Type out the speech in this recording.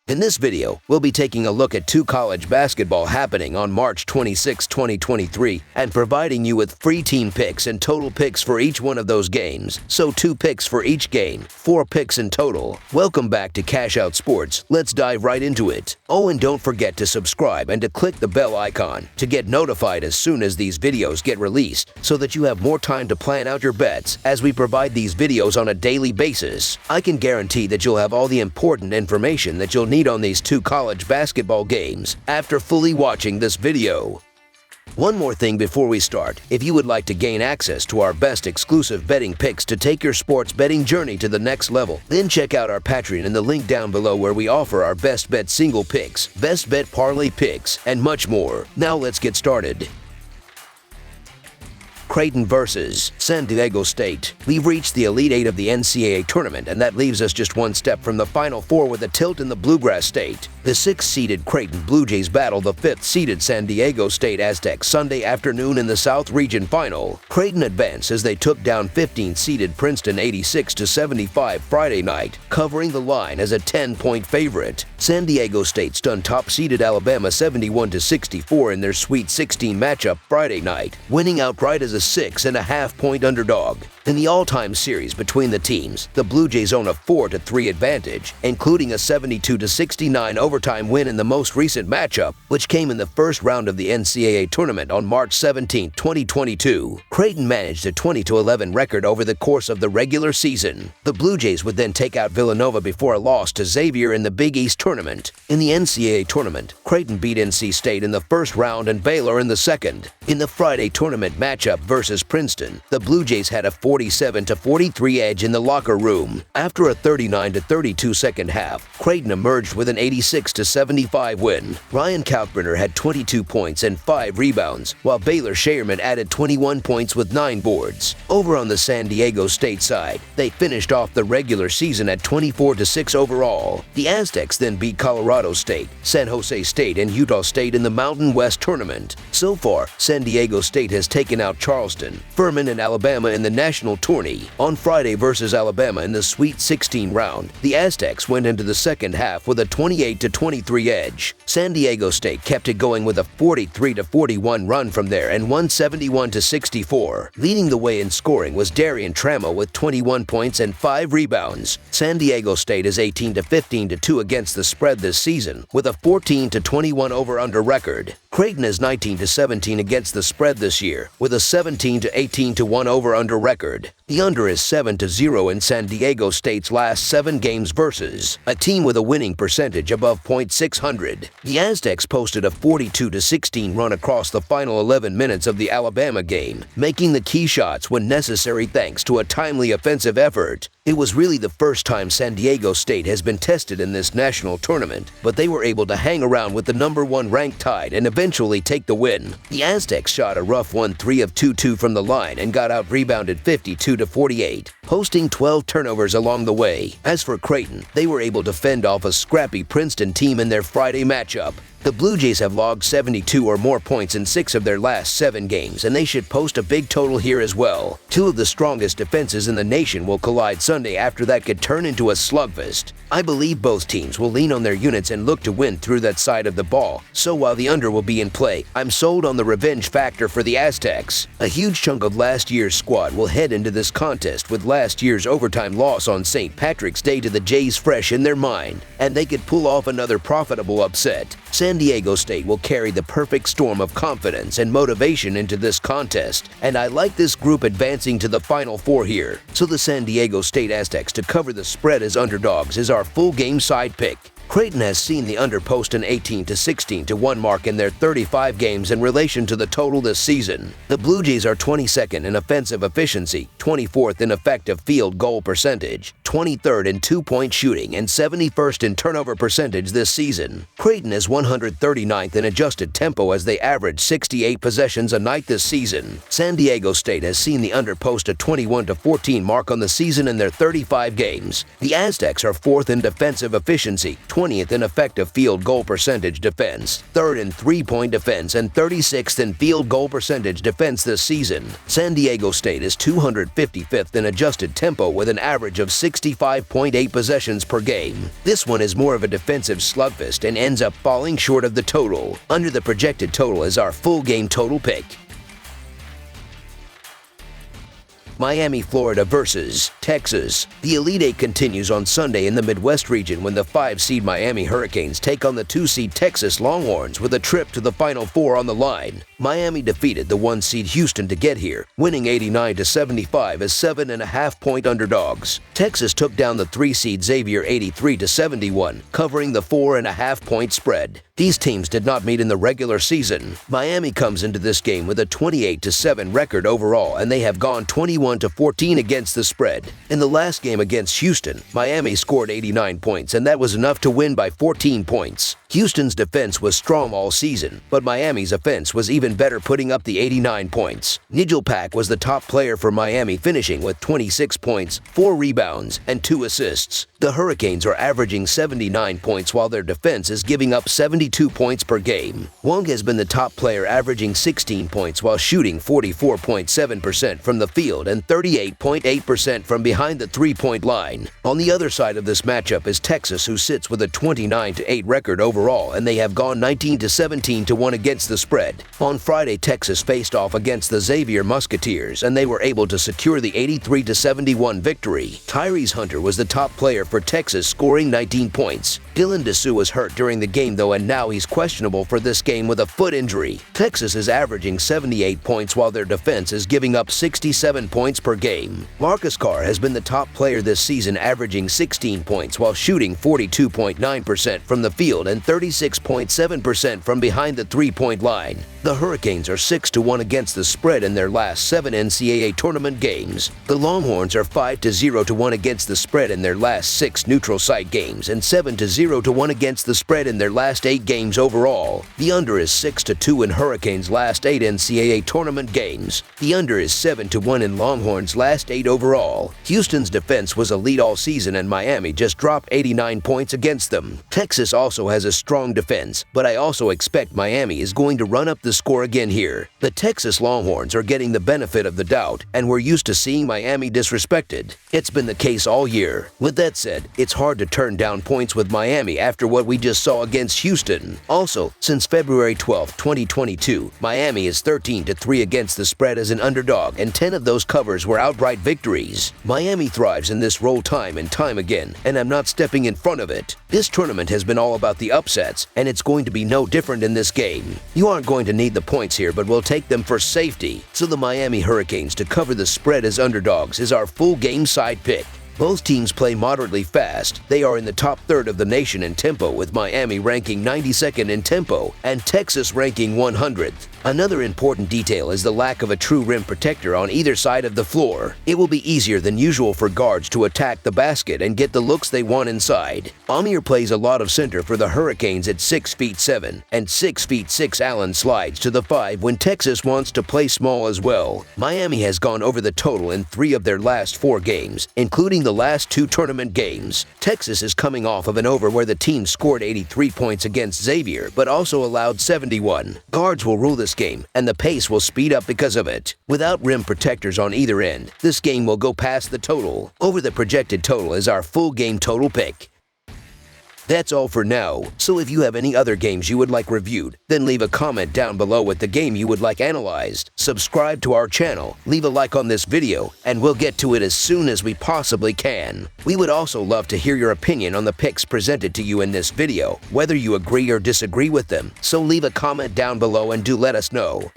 In this video, we'll be taking a look at two college basketball happening on March 26, 2023, and providing you with free team picks and total picks for each one of those games. So 2 picks for each game, 4 picks in total. Welcome back to Cash Out Sports. Let's dive right into it. Oh, and don't forget to subscribe and to click the bell icon to get notified as soon as these videos get released, so that you have more time to plan out your bets as we provide these videos on a daily basis. I can guarantee that you'll have all the important information that you'll need on these 2 college basketball games after fully watching this video. One more thing before we start. If you would like to gain access to our best exclusive betting picks to take your sports betting journey to the next level, then check out our Patreon in the link down below, where we offer our best bet single picks, best bet parlay picks, and much more. Now let's get started. Creighton versus San Diego State. We've reached the Elite Eight of the NCAA tournament, and that leaves us just one step from the Final Four with a tilt in the Bluegrass State. The 6th-seeded Creighton Blue Jays battle the 5th-seeded San Diego State Aztecs Sunday afternoon in the South Region Final. Creighton advanced as they took down 15th-seeded Princeton 86-75 Friday night, covering the line as a 10-point favorite. San Diego State stunned top-seeded Alabama 71-64 in their Sweet 16 matchup Friday night, winning outright as a 6.5-point underdog. In the all-time series between the teams, the Blue Jays own a 4-3 advantage, including a 72-69 overtime win in the most recent matchup, which came in the first round of the NCAA tournament on March 17, 2022. Creighton managed a 20-11 record over the course of the regular season. The Blue Jays would then take out Villanova before a loss to Xavier in the Big East tournament. In the NCAA tournament, Creighton beat NC State in the first round and Baylor in the second. In the Friday tournament matchup versus Princeton, the Blue Jays had a 47-43 edge in the locker room. After a 39-32 second half, Creighton emerged with an 86-75 win. Ryan Kalkbrenner had 22 points and 5 rebounds, while Baylor Scheierman added 21 points with 9 boards. Over on the San Diego State side, they finished off the regular season at 24-6 overall. The Aztecs then beat Colorado State, San Jose State, and Utah State in the Mountain West tournament. So far, San Diego State has taken out Charleston, Furman, and Alabama in the national tourney. On Friday versus Alabama in the Sweet 16 round, the Aztecs went into the second half with a 28-23 edge. San Diego State kept it going with a 43-41 run from there and won 71-64. Leading the way in scoring was Darian Tramo with 21 points and 5 rebounds. San Diego State is 18-15-2 against the spread this season, with a 14-21 over-under record. Creighton is 19-17 against the spread this year, with a 17-18-1 over-under record. The under is 7-0 in San Diego State's last 7 games versus a team with a winning percentage above .600. The Aztecs posted a 42-16 run across the final 11 minutes of the Alabama game, making the key shots when necessary thanks to a timely offensive effort. It was really the first time San Diego State has been tested in this national tournament, but they were able to hang around with the #1 ranked Tide and eventually take the win. The Aztecs shot a rough 1-3 of 2-2 from the line and got out-rebounded 52-48, posting 12 turnovers along the way. As for Creighton, they were able to fend off a scrappy Princeton team in their Friday matchup. The Blue Jays have logged 72 or more points in 6 of their last 7 games, and they should post a big total here as well. 2 of the strongest defenses in the nation will collide Sunday after that could turn into a slugfest. I believe both teams will lean on their units and look to win through that side of the ball, so while the under will be in play, I'm sold on the revenge factor for the Aztecs. A huge chunk of last year's squad will head into this contest with last year's overtime loss on St. Patrick's Day to the Jays fresh in their mind, and they could pull off another profitable upset. San Diego State will carry the perfect storm of confidence and motivation into this contest, and I like this group advancing to the Final Four here. So the San Diego State Aztecs to cover the spread as underdogs is our full game side pick. Creighton has seen the under post an 18-16-1 mark in their 35 games in relation to the total this season. The Blue Jays are 22nd in offensive efficiency, 24th in effective field goal percentage, 23rd in two-point shooting, and 71st in turnover percentage this season. Creighton is 139th in adjusted tempo as they average 68 possessions a night this season. San Diego State has seen the under post a 21-14 mark on the season in their 35 games. The Aztecs are 4th in defensive efficiency, 20th in effective field goal percentage defense, 3rd in three-point defense, and 36th in field goal percentage defense this season. San Diego State is 255th in adjusted tempo with an average of 65.8 possessions per game. This one is more of a defensive slugfest and ends up falling short of the total. Under the projected total is our full game total pick. Miami, Florida versus Texas. The Elite Eight continues on Sunday in the Midwest region when the 5-seed Miami Hurricanes take on the 2-seed Texas Longhorns with a trip to the Final Four on the line. Miami defeated the 1-seed Houston to get here, winning 89-75 as 7.5-point underdogs. Texas took down the 3-seed Xavier 83-71, covering the 4.5-point spread. These teams did not meet in the regular season. Miami comes into this game with a 28-7 record overall, and they have gone 21-14 against the spread. In the last game against Houston, Miami scored 89 points, and that was enough to win by 14 points. Houston's defense was strong all season, but Miami's offense was even better, putting up the 89 points. Nigel Pack was the top player for Miami, finishing with 26 points, 4 rebounds, and 2 assists. The Hurricanes are averaging 79 points while their defense is giving up 72 points per game. Wong has been the top player, averaging 16 points while shooting 44.7% from the field and 38.8% from behind the three-point line. On the other side of this matchup is Texas, who sits with a 29-8 record overall, and they have gone 19-17-1 against the spread. On Friday, Texas faced off against the Xavier Musketeers, and they were able to secure the 83-71 victory. Tyrese Hunter was the top player for Texas, scoring 19 points. Dylan Dessou was hurt during the game though, and now he's questionable for this game with a foot injury. Texas is averaging 78 points while their defense is giving up 67 points per game. Marcus Carr has been the top player this season, averaging 16 points while shooting 42.9% from the field and 36.7% from behind the three-point line. The Hurricanes are 6-1 against the spread in their last 7 NCAA tournament games. The Longhorns are 5-0-1 against the spread in their last 6 neutral site games and 7-0-1 against the spread in their last 8 games overall. The under is 6-2 in Hurricanes' last 8 NCAA tournament games. The under is 7-1 in Longhorns' last 8 overall. Houston's defense was elite all season, and Miami just dropped 89 points against them. Texas also has a strong defense, but I also expect Miami is going to run up the score again here. The Texas Longhorns are getting the benefit of the doubt, and we're used to seeing Miami disrespected. It's been the case all year. With that said, it's hard to turn down points with Miami after what we just saw against Houston. Also, since February 12, 2022, Miami is 13-3 against the spread as an underdog, and 10 of those covers were outright victories. Miami thrives in this role time and time again, and I'm not stepping in front of it. This tournament has been all about the upsets, and it's going to be no different in this game. You aren't going to need the points here, but we'll take them for safety. So the Miami Hurricanes to cover the spread as underdogs is our full game side pick. Both teams play moderately fast. They are in the top third of the nation in tempo, with Miami ranking 92nd in tempo and Texas ranking 100th. Another important detail is the lack of a true rim protector on either side of the floor. It will be easier than usual for guards to attack the basket and get the looks they want inside. Amir plays a lot of center for the Hurricanes at 6'7", and 6'6" Allen slides to the 5 when Texas wants to play small as well. Miami has gone over the total in 3 of their last 4 games, including the last 2 tournament games. Texas is coming off of an over where the team scored 83 points against Xavier, but also allowed 71. Guards will rule this game, and the pace will speed up because of it. Without rim protectors on either end, this game will go past the total. Over the projected total is our full game total pick. That's all for now, so if you have any other games you would like reviewed, then leave a comment down below with the game you would like analyzed. Subscribe to our channel, leave a like on this video, and we'll get to it as soon as we possibly can. We would also love to hear your opinion on the picks presented to you in this video, whether you agree or disagree with them, so leave a comment down below and do let us know.